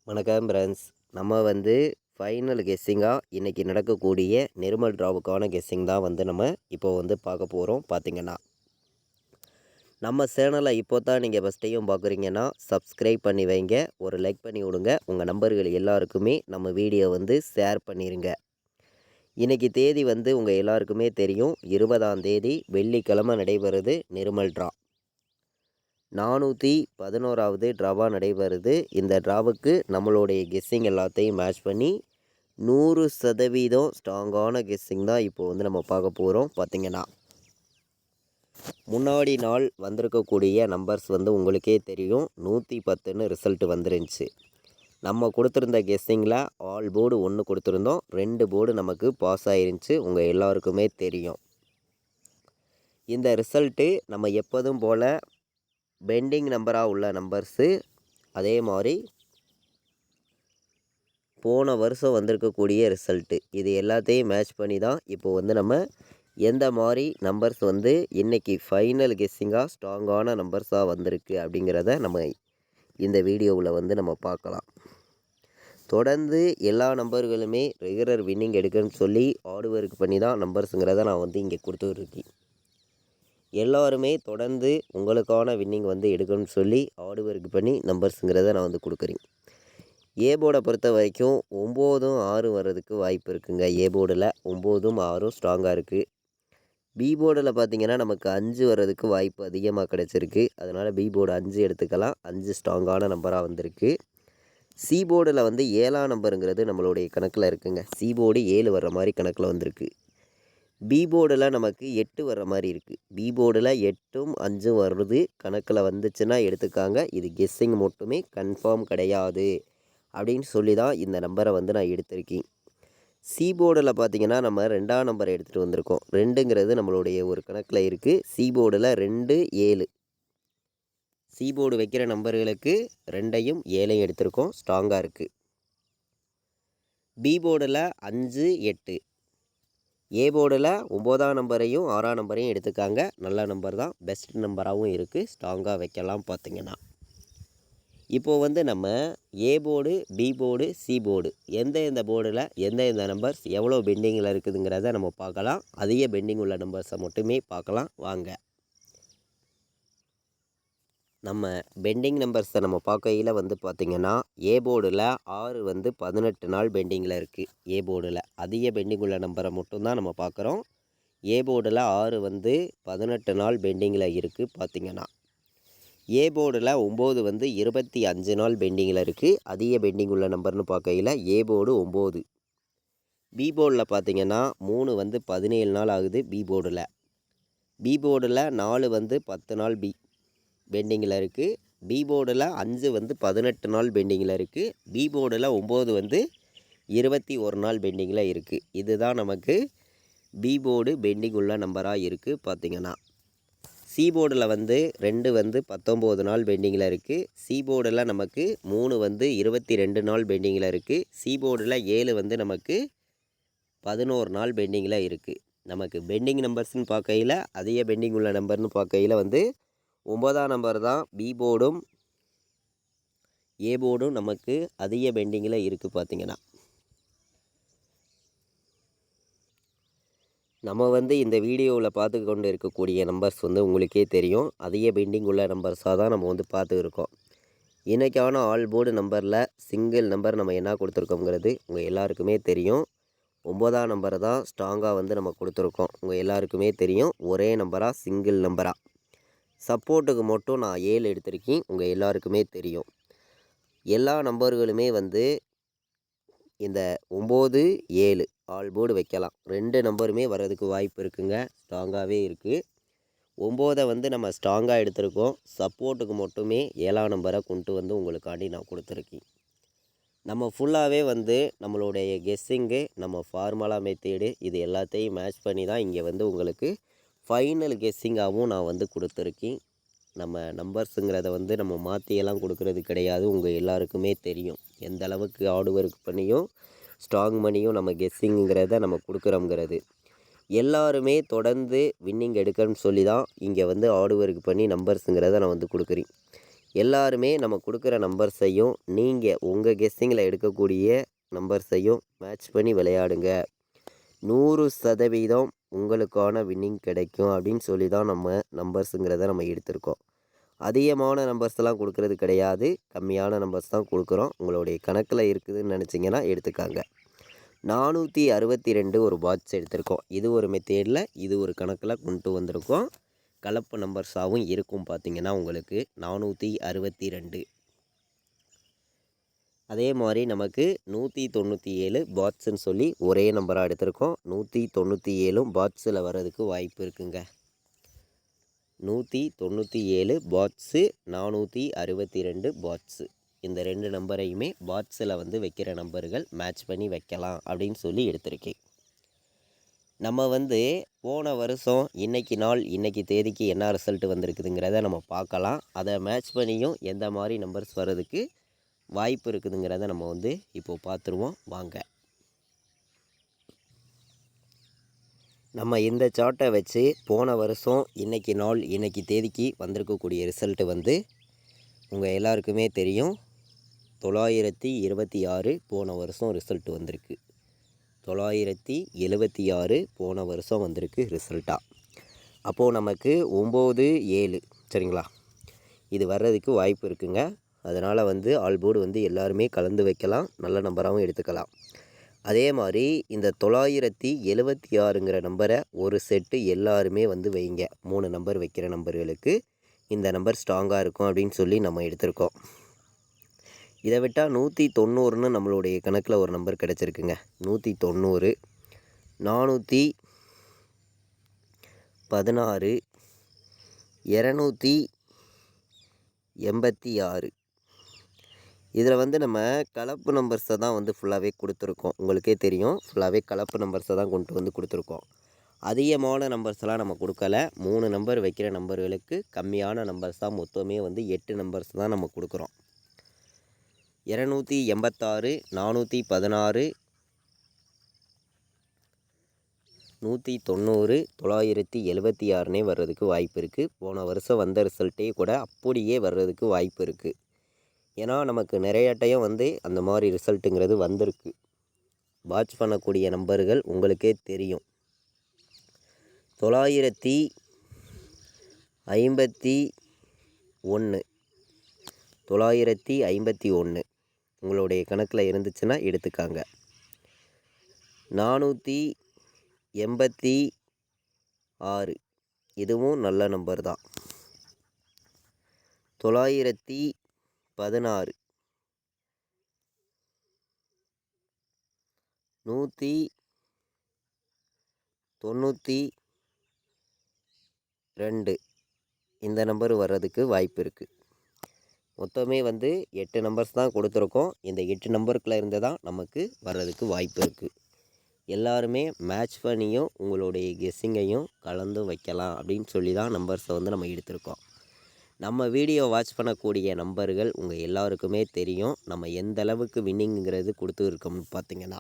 வணக்கம் ஃப்ரெண்ட்ஸ். நம்ம வந்து ஃபைனல் கெஸ்ஸிங்காக இன்றைக்கி நடக்கக்கூடிய நிர்மல் ட்ராவுக்கான கெஸ்ஸிங் தான் வந்து நம்ம இப்போ வந்து பார்க்க போகிறோம். பார்த்திங்கன்னா நம்ம சேனலை இப்போ தான் நீங்கள் ஃபஸ்ட் டைம் பார்க்குறீங்கன்னா சப்ஸ்கிரைப் பண்ணி வைங்க, ஒரு லைக் பண்ணி விடுங்க, உங்கள் நம்பர்கள் எல்லாருக்குமே நம்ம வீடியோ வந்து ஷேர் பண்ணிடுங்க. இன்றைக்கி தேதி வந்து உங்கள் எல்லாருக்குமே தெரியும், 20ஆம் தேதி வெள்ளிக்கிழமை நடைபெறுது நிர்மல் ட்ரா. 411வது ட்ராவாக நடைபெறுது. இந்த ட்ராவுக்கு நம்மளுடைய கெஸ்ஸிங் எல்லாத்தையும் மேட்ச் பண்ணி 100% ஸ்ட்ராங்கான கெஸ்ஸிங் தான் இப்போ வந்து நம்ம பார்க்க போகிறோம். பார்த்திங்கன்னா முன்னாடி நாள் வந்திருக்கக்கூடிய நம்பர்ஸ் வந்து உங்களுக்கே தெரியும், 110ன்னு ரிசல்ட் வந்துருந்துச்சு. நம்ம கொடுத்துருந்த கெஸ்ஸிங்கில் ஆல் போர்டு 1 கொடுத்துருந்தோம், 2 போர்டு நமக்கு பாஸ் ஆயிருந்துச்சு. உங்கள் எல்லாருக்குமே தெரியும். இந்த ரிசல்ட்டு நம்ம எப்போதும் போல் பெண்டிங் நம்பராக உள்ள நம்பர்ஸு, அதே மாதிரி போன வருஷம் வந்திருக்கக்கூடிய ரிசல்ட்டு, இது எல்லாத்தையும் மேட்ச் பண்ணி தான் இப்போது வந்து நம்ம எந்த மாதிரி நம்பர்ஸ் வந்து இன்றைக்கி ஃபைனல் கெஸ்ஸிங்காக ஸ்ட்ராங்கான நம்பர்ஸாக வந்திருக்கு அப்படிங்கிறத நம்ம இந்த வீடியோவில் வந்து நம்ம பார்க்கலாம். தொடர்ந்து எல்லா நம்பர்களுமே ரெகுலர் வின்னிங் எடுக்கணும்னு சொல்லி ஹார்ட் ஒர்க் பண்ணி தான் நம்பர்ஸுங்கிறத நான் வந்து இங்கே கொடுத்துட்ருக்கேன். எல்லாருமே தொடர்ந்து உங்களுக்கான வின்னிங் வந்து எடுக்கணும்னு சொல்லி ஹார்ட் ஒர்க் பண்ணி நம்பர்ஸுங்கிறத நான் வந்து கொடுக்குறேன். ஏ போர்டை பொறுத்த வரைக்கும் 9ம் 6 வர்றதுக்கு வாய்ப்பு இருக்குங்க. ஏ போர்டில் 9ம் 6ம் ஸ்ட்ராங்காக இருக்குது. பி போர்டில் பார்த்திங்கன்னா நமக்கு 5 வர்றதுக்கு வாய்ப்பு அதிகமாக கிடச்சிருக்கு. அதனால் பி போர்டு 5 எடுத்துக்கலாம். 5 ஸ்ட்ராங்கான நம்பராக வந்திருக்கு. சி போர்டில் வந்து 7ஆம் நம்பருங்கிறது நம்மளுடைய கணக்கில் இருக்குங்க. சி போர்டு 7 வர்ற மாதிரி கணக்கில் வந்திருக்கு. பி போர்டில் நமக்கு 8 வர்ற மாதிரி இருக்குது. பி போர்டில் 8ம் 5ம் வருது கணக்கில் வந்துச்சுன்னா எடுத்துக்காங்க. இது கெஸ்ஸிங் மட்டுமே, கன்ஃபார்ம் கிடையாது அப்படின்னு சொல்லி தான் இந்த நம்பரை வந்து நான் எடுத்திருக்கேன். சி போர்டில் பார்த்திங்கன்னா நம்ம 2ஆம் நம்பரை எடுத்துகிட்டு வந்திருக்கோம். 2ங்கிறது நம்மளுடைய ஒரு கணக்கில் இருக்குது. சி போர்டில் 2, 7. சி போர்டு வைக்கிற நம்பர்களுக்கு 2ஐயும் 7ஐயும் எடுத்திருக்கோம், ஸ்ட்ராங்காக இருக்குது. பி போர்டில் 5, 8. ஏ போர்டில் 9ஆம் நம்பரையும் 6ஆம் நம்பரையும் எடுத்துக்காங்க. நல்ல நம்பர் தான், பெஸ்ட் நம்பராகவும் இருக்குது, ஸ்ட்ராங்காக வைக்கலாம். பார்த்திங்கன்னா இப்போது வந்து நம்ம A board, B board, C board எந்த போர்டில் எந்த நம்பர்ஸ் எவ்வளோ பெண்டிங்கில் இருக்குதுங்கிறத நம்ம பார்க்கலாம். அதிக பெண்டிங் உள்ள நம்பர்ஸை மட்டுமே பார்க்கலாம் வாங்க. நம்ம பெண்டிங் நம்பர்ஸை நம்ம பார்க்கையில் வந்து பார்த்திங்கன்னா ஏ போர்டில் 6 வந்து 18 நாள் பெண்டிங்கில் இருக்குது. ஏ போர்டில் அதிக பெண்டிங் உள்ள நம்பரை மட்டும்தான் நம்ம பார்க்குறோம். ஏ போர்டில் 6 வந்து 18 நாள் பெண்டிங்கில் இருக்குது. பார்த்திங்கன்னா ஏ போர்டில் 9 வந்து 25 நாள் பெண்டிங்கில் இருக்குது. அதிக பெண்டிங் உள்ள நம்பர்னு பார்க்கையில் ஏ போர்டு 9. பி போர்டில் பார்த்திங்கன்னா 3 வந்து 17 நாள் ஆகுது. பி போர்டில் 4 வந்து 10 நாள் பெண்டிங்கில் இருக்குது. பி போர்டில் 5 வந்து 18 நாள் பெண்டிங்கில் இருக்குது. பி போர்டில் 9 வந்து 21 நாள் பெண்டிங்கில் இருக்குது. இதுதான் நமக்கு பி போர்டு பெண்டிங் உள்ள நம்பராக இருக்குது. பார்த்திங்கன்னா சி போர்டில் வந்து 2 வந்து 19 நாள் பெண்டிங்கில் இருக்குது. சி போர்டில் நமக்கு 3 வந்து 22 நாள் பெண்டிங்கில் இருக்குது. சி போர்டில் 7 வந்து நமக்கு 11 நாள் பெண்டிங்கில் இருக்குது. நமக்கு பெண்டிங் நம்பர்ஸ்னு பார்க்கையில் அதிக பெண்டிங் உள்ள நம்பர்னு பார்க்கையில் வந்து 9ஆம் நம்பர் தான். பி போர்டும் ஏ போர்டும் நமக்கு அதிக பெண்டிங்கில் இருக்குது. பார்த்திங்கன்னா நம்ம வந்து இந்த வீடியோவில் பார்த்து கொண்டு இருக்கக்கூடிய நம்பர்ஸ் வந்து உங்களுக்கே தெரியும், அதிக பெண்டிங் உள்ள நம்பர்ஸாக தான் நம்ம வந்து பார்த்துருக்கோம். இன்றைக்கான ஆல் போர்டு நம்பரில் சிங்கிள் நம்பர் நம்ம என்ன கொடுத்துருக்கோங்கிறது உங்கள் எல்லாருக்குமே தெரியும். 9ஆம் நம்பரை தான் ஸ்ட்ராங்காக வந்து நம்ம கொடுத்துருக்கோம். உங்கள் எல்லாருக்குமே தெரியும், ஒரே நம்பராக, சிங்கிள் நம்பராக. சப்போர்ட்டுக்கு மட்டும் நான் 7 எடுத்திருக்கேன். உங்கள் எல்லாருக்குமே தெரியும். எல்லா நம்பர்களுமே வந்து இந்த 9, 7 ஆல் போர்டு வைக்கலாம். 2 நம்பருமே வர்றதுக்கு வாய்ப்பு இருக்குங்க, ஸ்ட்ராங்காகவே இருக்குது. 9 வந்து நம்ம ஸ்ட்ராங்காக எடுத்திருக்கோம். சப்போர்ட்டுக்கு மட்டுமே 7ஆம் நம்பரை கொண்டு வந்து உங்களுக்காண்டி நான் கொடுத்துருக்கேன். நம்ம ஃபுல்லாகவே வந்து நம்மளுடைய கெஸ்ஸிங்கு, நம்ம ஃபார்முலா மெத்தேடு இது எல்லாத்தையும் மேட்ச் பண்ணி தான் இங்கே வந்து உங்களுக்கு ஃபைனல் கெஸ்ஸிங்காகவும் நான் வந்து கொடுத்துருக்கேன். நம்ம நம்பர்ஸுங்கிறத வந்து நம்ம மாற்றியெல்லாம் கொடுக்குறது கிடையாது. உங்கள் எல்லாருக்குமே தெரியும் எந்த அளவுக்கு ஹார்ட் ஒர்க் பண்ணியும் ஸ்ட்ராங் பண்ணியும் நம்ம கெஸ்ஸிங்கிறத நம்ம கொடுக்குறோங்கிறது. எல்லாருமே தொடர்ந்து வின்னிங் எடுக்கணும்னு சொல்லி தான் இங்கே வந்து ஹார்ட் ஒர்க் பண்ணி நம்பர்ஸுங்கிறத நான் வந்து கொடுக்குறேன். எல்லாருமே நம்ம கொடுக்குற நம்பர்ஸையும் நீங்கள் உங்கள் கெஸ்ஸிங்கில் எடுக்கக்கூடிய நம்பர்ஸையும் மேட்ச் பண்ணி விளையாடுங்க. 100% உங்களுக்கான வின்னிங் கிடைக்கும் அப்படின்னு சொல்லி தான் நம்ம நம்பர்ஸுங்கிறத நம்ம எடுத்திருக்கோம். அதிகமான நம்பர்ஸ்லாம் கொடுக்கறது கிடையாது, கம்மியான நம்பர்ஸ் தான் கொடுக்குறோம். உங்களுடைய கணக்கில் இருக்குதுன்னு நினச்சிங்கன்னா எடுத்துக்காங்க. 462 ஒரு பாட்ஸ் எடுத்திருக்கோம். இது ஒரு மெத்தேடில், இது ஒரு கணக்கில் கொண்டு வந்திருக்கோம். கலப்பு நம்பர்ஸாகவும் இருக்கும். பார்த்திங்கன்னா உங்களுக்கு 462. அதே மாதிரி நமக்கு 197 பாட்ஸுன்னு சொல்லி ஒரே நம்பராக எடுத்திருக்கோம். 197 பாட்ஸில் வர்றதுக்கு வாய்ப்பு இருக்குங்க. 197 பாட்ஸு, 462 பாட்ஸு. இந்த 2 நம்பரையுமே பாட்ஸில் வந்து வைக்கிற நம்பர்கள் மேட்ச் பண்ணி வைக்கலாம் அப்படின்னு சொல்லி எடுத்திருக்கேன். நம்ம வந்து போன வருஷம் இன்றைக்கி நாள் இன்றைக்கி தேதிக்கு என்ன ரிசல்ட் வந்திருக்குதுங்கிறத நம்ம பார்க்கலாம். அதை மேட்ச் பண்ணியும் எந்த மாதிரி நம்பர்ஸ் வர்றதுக்கு வாய்ப்பு இருக்குதுங்கிறத நம்ம வந்து இப்போது பார்த்துருவோம் வாங்க. நம்ம இந்த சார்ட்டை வச்சு போன வருஷம் இன்றைக்கி நாள் இன்றைக்கி தேதிக்கு வந்திருக்கக்கூடிய ரிசல்ட்டு வந்து உங்கள் எல்லாருக்குமே தெரியும். 926 போன வருஷம் ரிசல்ட் வந்திருக்கு. 976 போன வருஷம் வந்திருக்கு ரிசல்ட்டாக. அப்போது நமக்கு 97 சரிங்களா, இது வர்றதுக்கு வாய்ப்பு இருக்குங்க. அதனால் வந்து ஆல்போர்டு வந்து எல்லாருமே கலந்து வைக்கலாம், நல்ல நம்பராகவும் எடுத்துக்கலாம். அதே மாதிரி இந்த 976ங்கிற நம்பரை ஒரு செட்டு எல்லாருமே வந்து வைங்க. 3 நம்பர் வைக்கிற நம்பர்களுக்கு இந்த நம்பர் ஸ்ட்ராங்காக இருக்கும் அப்படின்னு சொல்லி நம்ம எடுத்திருக்கோம். இதை விட்டால் 190ன்னு நம்மளுடைய கணக்கில் ஒரு நம்பர் கிடச்சிருக்குங்க. 190, 416, 286. இதில் வந்து நம்ம கலப்பு நம்பர்ஸை தான் வந்து ஃபுல்லாகவே கொடுத்துருக்கோம். உங்களுக்கே தெரியும், ஃபுல்லாகவே கலப்பு நம்பர்ஸை தான் கொண்டு வந்து கொடுத்துருக்கோம். அதிகமான நம்பர்ஸ்லாம் நம்ம கொடுக்கல. 3 நம்பர் வைக்கிற நம்பர்களுக்கு கம்மியான நம்பர்ஸ் தான், மொத்தமே வந்து 8 நம்பர்ஸ் தான் நம்ம கொடுக்குறோம். 286, 416, 190, 976னே வர்றதுக்கு வாய்ப்பு இருக்குது. போன வருஷம் வந்த ரிசல்ட்டே கூட அப்படியே வர்றதுக்கு வாய்ப்பு இருக்குது. ஏன்னா நமக்கு நிறைய டைம் வந்து அந்த மாதிரி ரிசல்ட்டுங்கிறது வந்திருக்கு. வாட்ச் பண்ணக்கூடிய நம்பர்கள் உங்களுக்கே தெரியும். 951, 951 உங்களுடைய கணக்கில் இருந்துச்சுன்னா எடுத்துக்காங்க. 486 இதுவும் நல்ல நம்பர் தான். 916, 192 இந்த நம்பர் வர்றதுக்கு வாய்ப்பு இருக்குது. மொத்தமே வந்து 8 நம்பர்ஸ் தான் கொடுத்துருக்கோம். இந்த 8 நம்பருக்குள்ளே இருந்து தான் நமக்கு வர்றதுக்கு வாய்ப்பு இருக்குது. எல்லாருமே மேட்ச் பண்ணியும் உங்களுடைய கெஸ்ஸிங்கையும் கலந்து வைக்கலாம் அப்படின்னு சொல்லி தான் நம்பர்ஸை வந்து நம்ம எடுத்திருக்கோம். நம்ம வீடியோ வாட்ச் பண்ணக்கூடிய நம்பர்கள் உங்கள் எல்லாருக்குமே தெரியும் நம்ம எந்த அளவுக்கு வின்னிங்கிறது கொடுத்துருக்கோம்னு பார்த்தீங்கன்னா.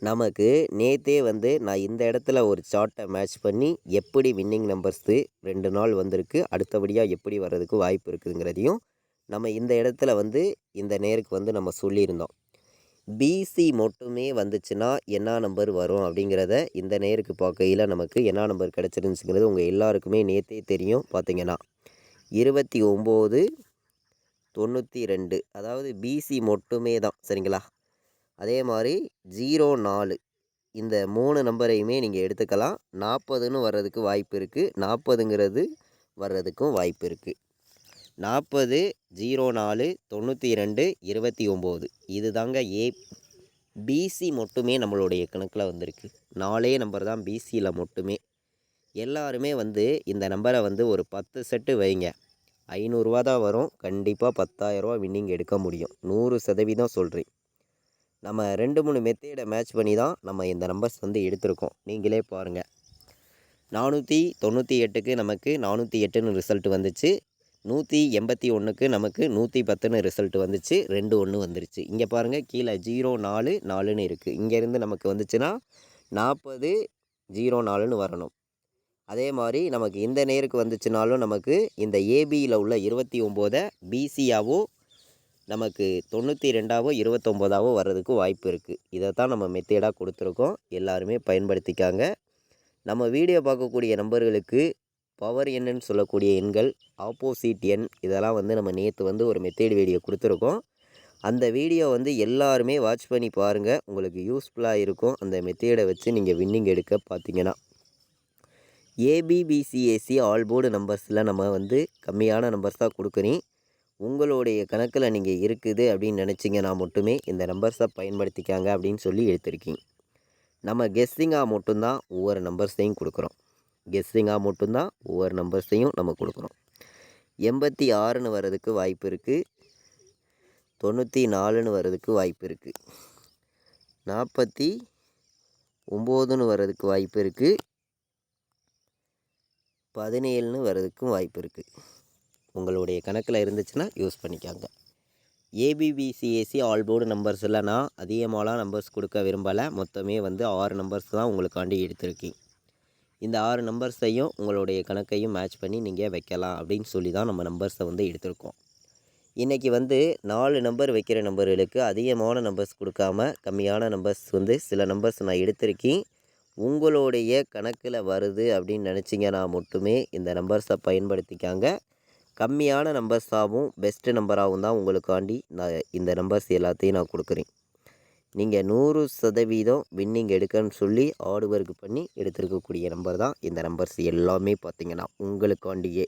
நமக்கு நேற்றே வந்து நான் இந்த இடத்துல ஒரு சார்ட்டை மேட்ச் பண்ணி எப்படி வின்னிங் நம்பர்ஸு 2 நாள் வந்திருக்கு, அடுத்தபடியாக எப்படி வர்றதுக்கு வாய்ப்பு இருக்குதுங்கிறதையும் நம்ம இந்த இடத்துல வந்து இந்த நேருக்கு வந்து நம்ம சொல்லியிருந்தோம். பிசி மட்டுமே வந்துச்சுன்னா என்ன நம்பர் வரும் அப்படிங்கிறத இந்த நேருக்கு பார்க்கையில் நமக்கு என்ன நம்பர் கிடச்சிருந்துச்சுங்கிறது உங்கள் எல்லாருக்குமே நேற்றே தெரியும். பார்த்தீங்கன்னா 2992, அதாவது பிசி மட்டுமே தான் சரிங்களா. அதே மாதிரி 04 இந்த 3 நம்பரையுமே நீங்கள் எடுத்துக்கலாம். 40ன்னு வர்றதுக்கு வாய்ப்பு இருக்குது. 40ங்கிறது வர்றதுக்கும் வாய்ப்பு இருக்குது. 40, 04, 92, 29 இது தாங்க பிசி மட்டுமே நம்மளுடைய கணக்கில் வந்திருக்கு. 4 நம்பர் தான் பிசியில் மட்டுமே. எல்லாருமே வந்து இந்த நம்பரை வந்து ஒரு 10 செட்டு வைங்க. 500 தான் வரும். கண்டிப்பாக 10,000 வின்னிங் எடுக்க முடியும். 100% சொல்கிறேன். நம்ம 2-3 மெத்தேடை மேட்ச் பண்ணி தான் நம்ம இந்த நம்பர்ஸ் வந்து எடுத்திருக்கோம். நீங்களே பாருங்கள். 498க்கு நமக்கு 408ன்னு ரிசல்ட் வந்துச்சு. 181க்கு நமக்கு 110ன்னு ரிசல்ட் வந்துச்சு. 21 வந்துருச்சு. இங்கே பாருங்கள், கீழே 044ன்னு இருக்குது. இங்கேருந்து நமக்கு வந்துச்சுன்னா 40, 04ன்னு வரணும். அதே மாதிரி நமக்கு இந்த நேருக்கு வந்துச்சுனாலும் நமக்கு இந்த ஏபியில் உள்ள 29 பிசியாவோ நமக்கு 92ஆவோ 29ஆவோ வர்றதுக்கு வாய்ப்பு இருக்குது. இதை தான் நம்ம மெத்தேடாக கொடுத்துருக்கோம். எல்லாருமே பயன்படுத்திக்காங்க. நம்ம வீடியோ பார்க்கக்கூடிய நம்பர்களுக்கு பவர் எண்ணுன்னு சொல்லக்கூடிய எண்கள், ஆப்போசிட் எண் இதெல்லாம் வந்து நம்ம நேற்று வந்து ஒரு மெத்தேடு வீடியோ கொடுத்துருக்கோம். அந்த வீடியோ வந்து எல்லாருமே வாட்ச் பண்ணி பாருங்கள். உங்களுக்கு யூஸ்ஃபுல்லாக இருக்கும். அந்த மெத்தேடை வச்சு நீங்கள் வின்னிங் எடுக்க பார்த்தீங்கன்னா ஏபிபிசிஏசி ஆல் போர்டு நம்பர்ஸில் நம்ம வந்து கம்மியான நம்பர்ஸ் தான் கொடுக்குறேன். உங்களுடைய கணக்கில் நீங்கள் இருக்குது அப்படின்னு நினச்சிங்கன்னா மட்டுமே இந்த நம்பர்ஸை பயன்படுத்திக்காங்க அப்படின்னு சொல்லி எடுத்திருக்கீங்க. நம்ம கெஸ்ஸிங்காக மட்டும்தான் ஒவ்வொரு நம்பர்ஸையும் கொடுக்குறோம். கெஸ்ஸிங்காக மட்டும்தான் ஒவ்வொரு நம்பர்ஸையும் நம்ம கொடுக்குறோம். 86ன்னு வர்றதுக்கு வாய்ப்பு இருக்குது. 94ன்னு வர்றதுக்கு வாய்ப்பு இருக்குது. 49ன்னு வர்றதுக்கு வாய்ப்பு இருக்குது. 17ன்னு வர்றதுக்கும் வாய்ப்பு இருக்குது. உங்களுடைய கணக்கில் இருந்துச்சுன்னா யூஸ் பண்ணிக்காங்க. ஏபிபிசிஏசி ஆல் போர்டு நம்பர்ஸில் நான் அதிகமாகலாம் நம்பர்ஸ் கொடுக்க விரும்பலை. மொத்தமே வந்து 6 நம்பர்ஸ் தான் உங்களுக்காண்டி எடுத்திருக்கேன். இந்த 6 நம்பர்ஸையும் உங்களுடைய கணக்கையும் மேட்ச் பண்ணி நீங்கள் வைக்கலாம் அப்படின்னு சொல்லி தான் நம்ம நம்பர்ஸை வந்து எடுத்திருக்கோம். இன்றைக்கி வந்து 4 நம்பர் வைக்கிற நம்பர்களுக்கு அதிகமான நம்பர்ஸ் கொடுக்காம கம்மியான நம்பர்ஸ் வந்து சில நம்பர்ஸ் நான் எடுத்திருக்கேன். உங்களுடைய கணக்கில் வருது அப்படின்னு நினச்சிங்கன்னா மட்டுமே இந்த நம்பர்ஸை பயன்படுத்திக்காங்க. கம்மியான நம்பர்ஸாகவும் பெஸ்ட்டு நம்பராகவும் தான் உங்களுக்காண்டி நான் இந்த நம்பர்ஸ் எல்லாத்தையும் நான் கொடுக்குறேன். நீங்கள் 100% வின்னிங் எடுக்கன்னு சொல்லி ஹார்ட் ஒர்க் பண்ணி எடுத்துருக்கக்கூடிய நம்பர் தான் இந்த நம்பர்ஸ் எல்லாமே பார்த்திங்கன்னா உங்களுக்காண்டியே.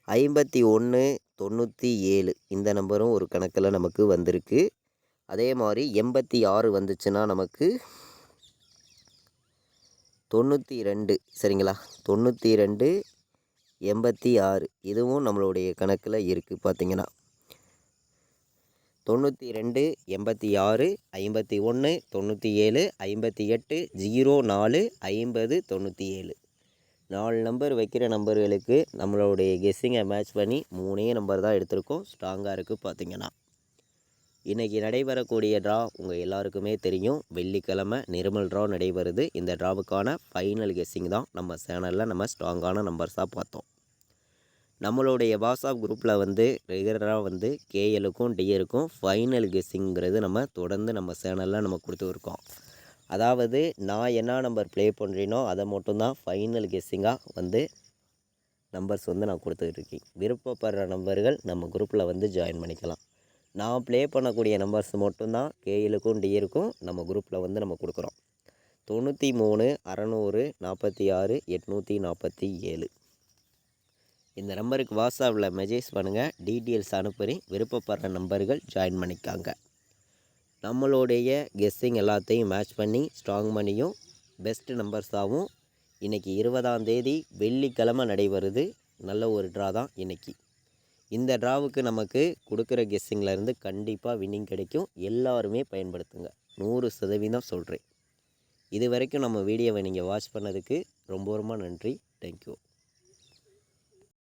51 97 இந்த நம்பரும் ஒரு கணக்கில் நமக்கு வந்திருக்கு. அதே மாதிரி 86 வந்துச்சுன்னா நமக்கு 92 சரிங்களா, 92 86 இதுவும் நம்மளுடைய கணக்கில் இருக்குது. பார்த்திங்கன்னா 92 86 51 97 58 04 50 97 4 நம்பர் வைக்கிற நம்பர்களுக்கு நம்மளுடைய கெஸ்ஸிங்கை மேட்ச் பண்ணி 3 நம்பர் தான் எடுத்திருக்கோம். ஸ்ட்ராங்காக இருக்குது. பார்த்திங்கன்னா இன்றைக்கி நடைபெறக்கூடிய ட்ரா உங்கள் எல்லாருக்குமே தெரியும். வெள்ளிக்கிழமை நிர்மல் ட்ரா நடைபெறுது. இந்த ட்ராவுக்கான ஃபைனல் கெஸ்ஸிங் தான் நம்ம சேனலில் நம்ம ஸ்ட்ராங்கான நம்பர்ஸாக பார்த்தோம். நம்மளுடைய வாட்ஸ்அப் குரூப்பில் வந்து ரெகுலராக வந்து கேஎலுக்கும் டிஎருக்கும் ஃபைனல் கெஸ்ஸிங்கிறது நம்ம தொடர்ந்து நம்ம சேனலில் நம்ம கொடுத்துருக்கோம். அதாவது நான் என்ன நம்பர் ப்ளே பண்ணுறேனோ அதை மட்டும்தான் ஃபைனல் கெஸ்ஸிங்காக வந்து நம்பர்ஸ் வந்து நான் கொடுத்துட்ருக்கேன். விருப்பப்படுற நம்பர்கள் நம்ம குரூப்பில் வந்து ஜாயின் பண்ணிக்கலாம். நான் ப்ளே பண்ணக்கூடிய நம்பர்ஸ் மட்டும்தான் கேஎலுக்கும் டிஎருக்கும் நம்ம குரூப்பில் வந்து நம்ம கொடுக்குறோம். 93 600 46 847 இந்த நம்பருக்கு வாட்ஸ்அப்பில் மெசேஜ் பண்ணுங்கள். டீட்டெயில்ஸ் அனுப்புகிறேன். விருப்பப்படுற நம்பர்கள் ஜாயின் பண்ணிக்காங்க. நம்மளுடைய கெஸ்ஸிங் எல்லாத்தையும் மேட்ச் பண்ணி ஸ்ட்ராங் பண்ணியும் பெஸ்ட்டு நம்பர்ஸாகவும் இன்றைக்கி 20ஆம் தேதி வெள்ளிக்கிழமை நடைபெறுது. நல்ல ஒரு ட்ரா தான் இன்றைக்கி. இந்த ட்ராவுக்கு நமக்கு கொடுக்குற கெஸ்ஸிங்லேருந்து கண்டிப்பாக வின்னிங் கிடைக்கும். எல்லாருமே பயன்படுத்துங்க. 100% சொல்கிறேன். இது வரைக்கும் நம்ம வீடியோவை நீங்கள் வாட்ச் பண்ணதுக்கு ரொம்ப ரொம்ப நன்றி. தேங்க்யூ.